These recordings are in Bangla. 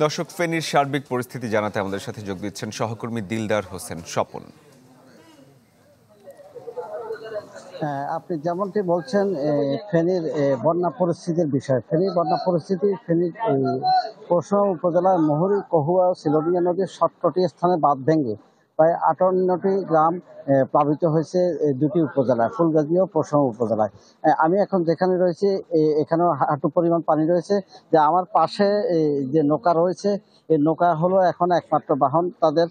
দর্শক, ফেনীর সার্বিক পরিস্থিতি জানাতে আমাদের সাথে যোগ দিচ্ছেন সহকর্মী দিলদার হোসেন স্বপন। আপনি যেমনটি বলছেন ফেনীর বন্যা পরিস্থিতির বিষয়, ফেনীর বন্যা পরিস্থিতি ফেনীর পৌরসভা উপজেলার মুহুরী, কহুয়া ও সিলোনিয়া নদীর 17টি স্থানে বাঁধ ভেঙে প্রায় 58টি গ্রাম প্লাবিত হয়েছে দুটি উপজেলায়, ফুলগাজী ও পৌরসভা উপজেলায়। আমি এখন যেখানে রয়েছি এখানেও হাঁটু পরিমাণ পানি রয়েছে। যে আমার পাশে যে নৌকা রয়েছে, এই নৌকা হলো এখন একমাত্র বাহন তাদের।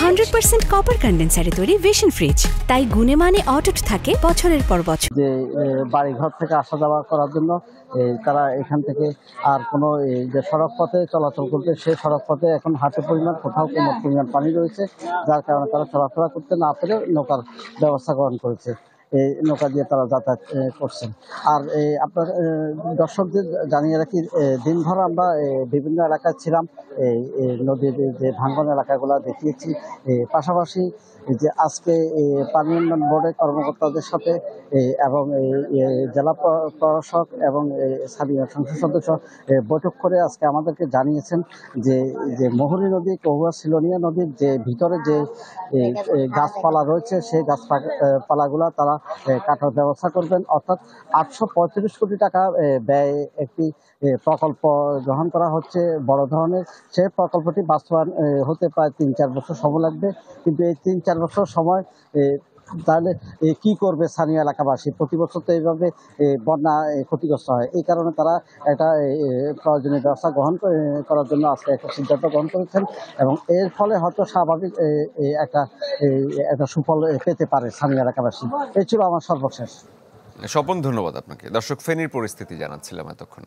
100% কপার কন্ডেন্সারে তৈরি ভিশন ফ্রিজ, তাই গুণে মানে অটুট থাকে বছরের পর বছর। যে বাড়িঘর থেকে আসা যাওয়া করার জন্য তারা এখান থেকে আর কোনো যে সড়ক পথে চলাচল করতে, সেই সড়ক পথে এখন হাঁটু পরিমাণ, কোথাও কোমর পরিমাণ পানি রয়েছে, যার কারণে তারা চলাফেরা করতে না পেরে নৌকার ব্যবস্থা গ্রহণ করেছে। এই নৌকা দিয়ে তারা যাতায়াত করছেন। আর আপনার দর্শকদের জানিয়ে রাখি, দিনভর আমরা বিভিন্ন এলাকায় ছিলাম, নদীর যে ভাঙ্গন এলাকাগুলো দেখিয়েছি। পাশাপাশি যে আজকে পানি উন্নয়ন বোর্ডের কর্মকর্তাদের সাথে এবং জেলা প্রশাসক এবং স্থানীয় সংসদ সদস্য বৈঠক করে আজকে আমাদেরকে জানিয়েছেন যে মুহুরী নদী, কহুয়া, সিলোনিয়া নদীর যে ভিতরে যে গাছপালা রয়েছে, সেই গাছপালাগুলা তারা কাটার ব্যবস্থা করবেন। অর্থাৎ 835 কোটি টাকা ব্যয় একটি প্রকল্প গ্রহণ করা হচ্ছে বড় ধরনের। সেই প্রকল্পটি বাস্তবায়ন হতে প্রায় 3-4 বছর সময় লাগবে। কিন্তু এই 3-4 বছর সময় তাহলে কি করবে স্থানীয় এলাকাবাসী? প্রতি বছর তো এইভাবে বন্যা ক্ষতিগ্রস্ত হয়। এই কারণে তারা একটা প্রয়োজনীয় ব্যবস্থা গ্রহণ করার জন্য আজকে একটা সিদ্ধান্ত গ্রহণ করেছেন এবং এর ফলে হয়তো স্বাভাবিক একটা সুফল পেতে পারে স্থানীয় এলাকাবাসী। এই ছিল আমার সর্বশেষ। স্বপন, ধন্যবাদ আপনাকে। দর্শক, ফেনীর পরিস্থিতি জানাচ্ছিলাম এতক্ষণ।